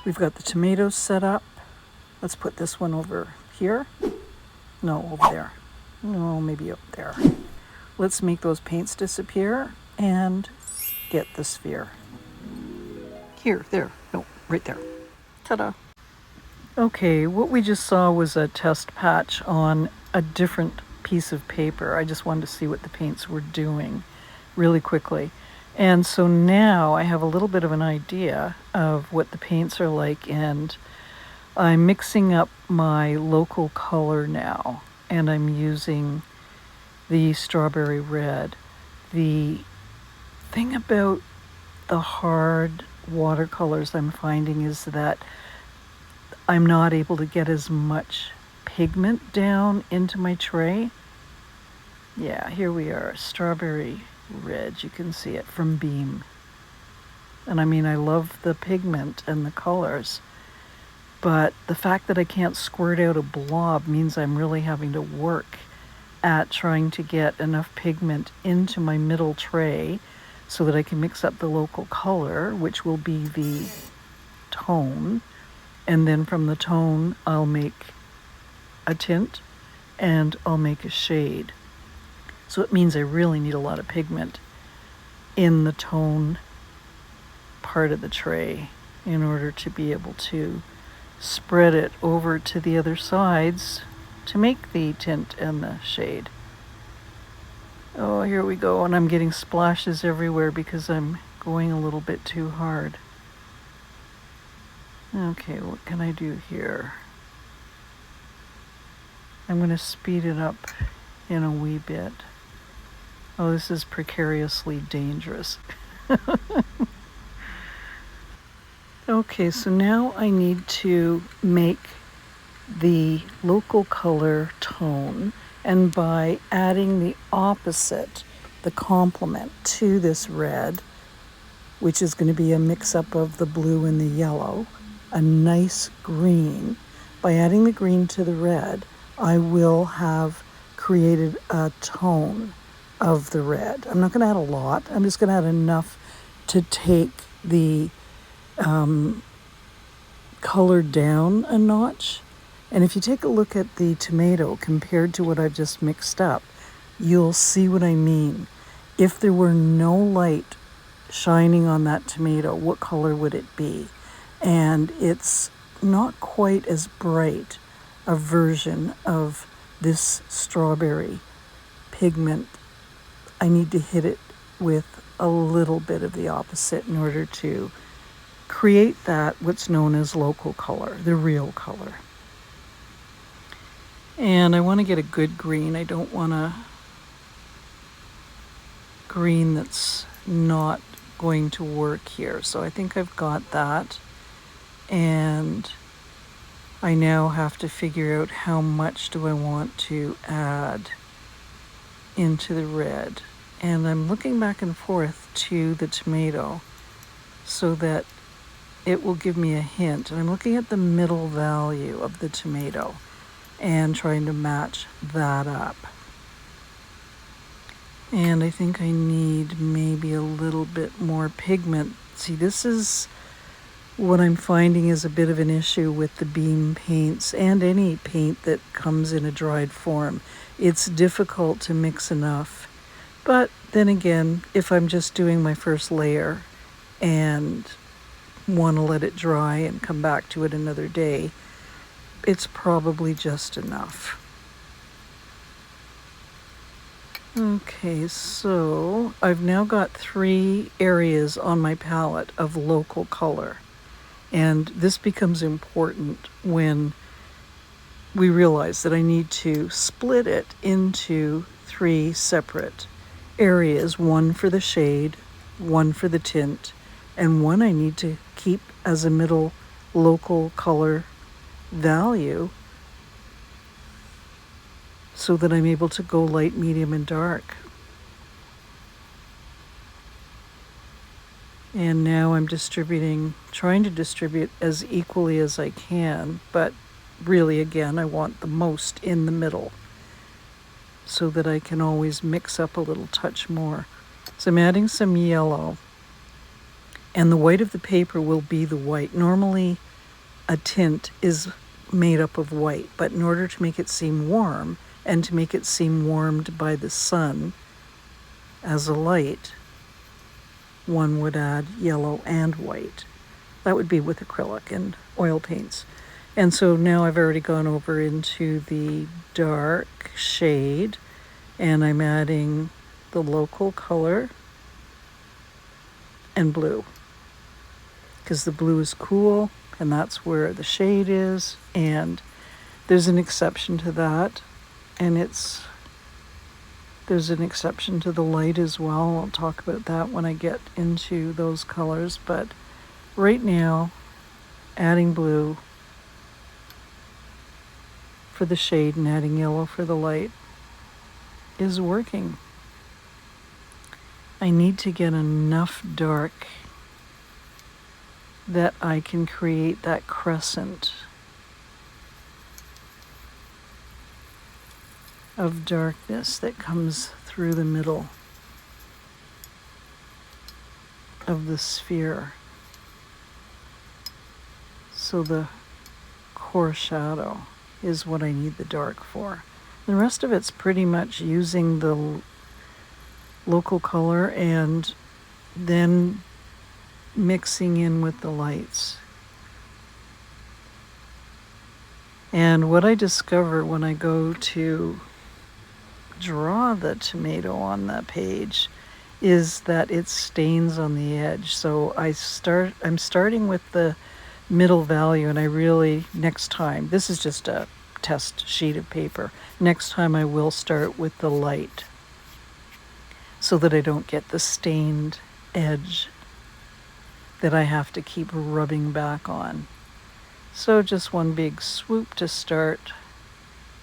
We've got the tomatoes set up. Let's put this one over here. No, over there. No, maybe up there. Let's make those paints disappear and get the sphere. Here, there, no, right there. Ta-da. Okay, what we just saw was a test patch on a different piece of paper. I just wanted to see what the paints were doing really quickly. And so now I have a little bit of an idea of what the paints are like, and I'm mixing up my local color now, and I'm using the strawberry red. The thing about the hard watercolors I'm finding is that I'm not able to get as much pigment down into my tray. Yeah, here we are, strawberry red. You can see it from Beam. And I mean, I love the pigment and the colors, but the fact that I can't squirt out a blob means I'm really having to work at trying to get enough pigment into my middle tray so that I can mix up the local color, which will be the tone. And then from the tone, I'll make a tint and I'll make a shade. So it means I really need a lot of pigment in the tone part of the tray in order to be able to spread it over to the other sides to make the tint and the shade. Oh, here we go, and I'm getting splashes everywhere because I'm going a little bit too hard. Okay, what can I do here? I'm going to speed it up in a wee bit. Oh, this is precariously dangerous. Okay, so now I need to make the local color tone, and by adding the opposite, the complement to this red, which is going to be a mix-up of the blue and the yellow, a nice green. By adding the green to the red, I will have created a tone of the red. I'm not going to add a lot. I'm just going to add enough to take the color down a notch. And if you take a look at the tomato compared to what I've just mixed up, you'll see what I mean. If there were no light shining on that tomato, what color would it be? And it's not quite as bright a version of this strawberry pigment. I need to hit it with a little bit of the opposite in order to create that what's known as local color, the real color. And I want to get a good green. I don't want a green that's not going to work here. So I think I've got that. And I now have to figure out how much do I want to add into the red. And I'm looking back and forth to the tomato so that it will give me a hint. And I'm looking at the middle value of the tomato and trying to match that up. And I think I need maybe a little bit more pigment. See, this is what I'm finding is a bit of an issue with the Beam paints and any paint that comes in a dried form. It's difficult to mix enough. But then again, if I'm just doing my first layer and want to let it dry and come back to it another day, it's probably just enough. Okay, so I've now got 3 areas on my palette of local color. And this becomes important when we realize that I need to split it into 3 separate areas, one for the shade, one for the tint, and one I need to keep as a middle local color value so that I'm able to go light, medium, and dark. And now I'm trying to distribute as equally as I can, but really, again, I want the most in the middle so that I can always mix up a little touch more. So I'm adding some yellow, and the white of the paper will be the white. Normally, a tint is made up of white, but in order to make it seem warm and to make it seem warmed by the sun as a light, one would add yellow and white. That would be with acrylic and oil paints. And so now I've already gone over into the dark shade, and I'm adding the local color and blue, because the blue is cool and that's where the shade is. And there's an exception to that, and there's an exception to the light as well. I'll talk about that when I get into those colors, but right now adding blue for the shade and adding yellow for the light is working. I need to get enough dark that I can create that crescent of darkness that comes through the middle of the sphere. So the core shadow is what I need the dark for. The rest of it's pretty much using the local color and then mixing in with the lights. And what I discover when I go to draw the tomato on that page is that it stains on the edge. So I'm starting with the middle value, and I really, next time, this is just a test sheet of paper, next time I will start with the light so that I don't get the stained edge that I have to keep rubbing back on. So just one big swoop to start,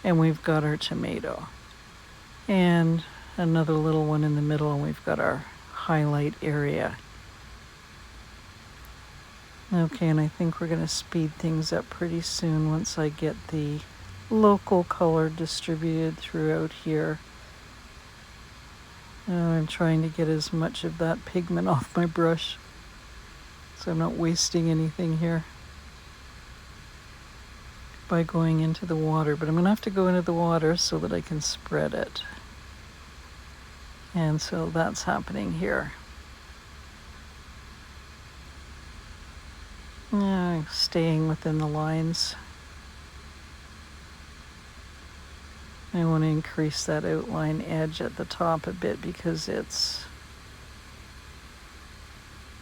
and we've got our tomato. And another little one in the middle, and we've got our highlight area. Okay, and I think we're going to speed things up pretty soon once I get the local color distributed throughout here. I'm trying to get as much of that pigment off my brush so I'm not wasting anything here by going into the water. But I'm going to have to go into the water so that I can spread it. And so that's happening here. Staying within the lines. I want to increase that outline edge at the top a bit because it's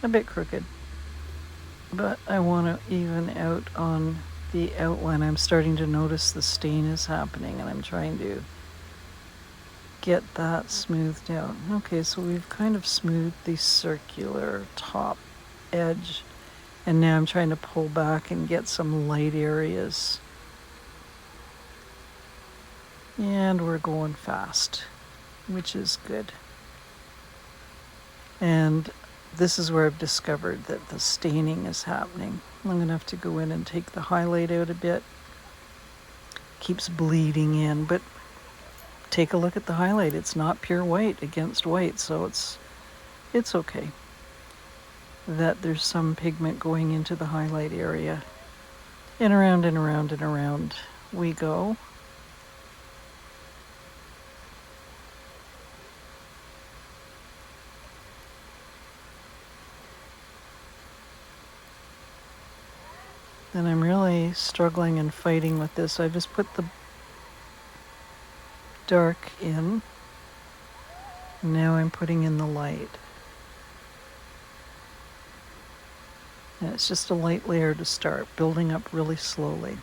a bit crooked. But I want to even out on the outline. I'm starting to notice the stain is happening, and I'm trying to get that smoothed out. Okay, so we've kind of smoothed the circular top edge, and now I'm trying to pull back and get some light areas. And we're going fast, which is good. And this is where I've discovered that the staining is happening. I'm going to have to go in and take the highlight out a bit. Keeps bleeding in, but take a look at the highlight. It's not pure white against white, so it's okay that there's some pigment going into the highlight area. And around and around and around we go. And I'm really struggling and fighting with this. I just put the dark in. Now I'm putting in the light. And it's just a light layer to start, building up really slowly.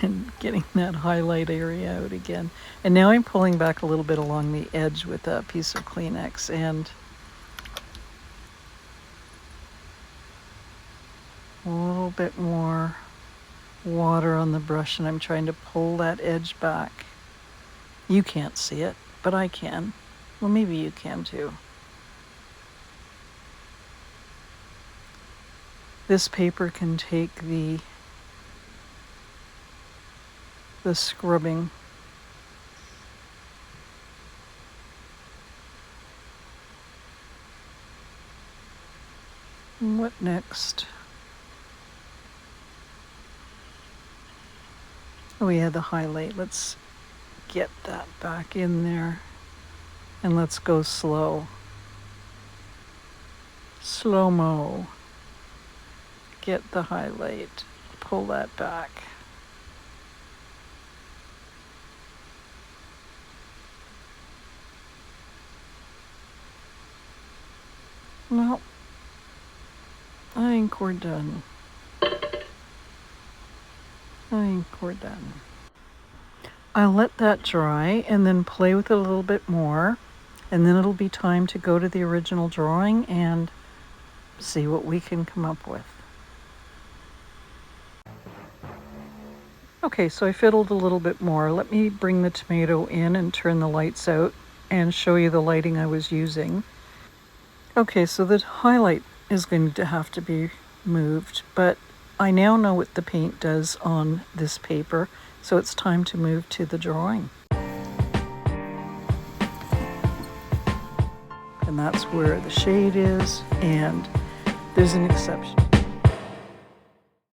And getting that highlight area out again. And now I'm pulling back a little bit along the edge with a piece of Kleenex and a little bit more water on the brush, and I'm trying to pull that edge back. You can't see it, but I can. Well, maybe you can too. This paper can take the scrubbing. What next? Oh yeah, the highlight. Let's get that back in there. And let's go slow. Slow-mo. Get the highlight. Pull that back. Well, I think we're done. I'll let that dry and then play with it a little bit more, and then it'll be time to go to the original drawing and see what we can come up with. Okay, so I fiddled a little bit more. Let me bring the tomato in and turn the lights out and show you the lighting I was using. Okay, so the highlight is going to have to be moved, but I now know what the paint does on this paper, so it's time to move to the drawing. And that's where the shade is, and there's an exception.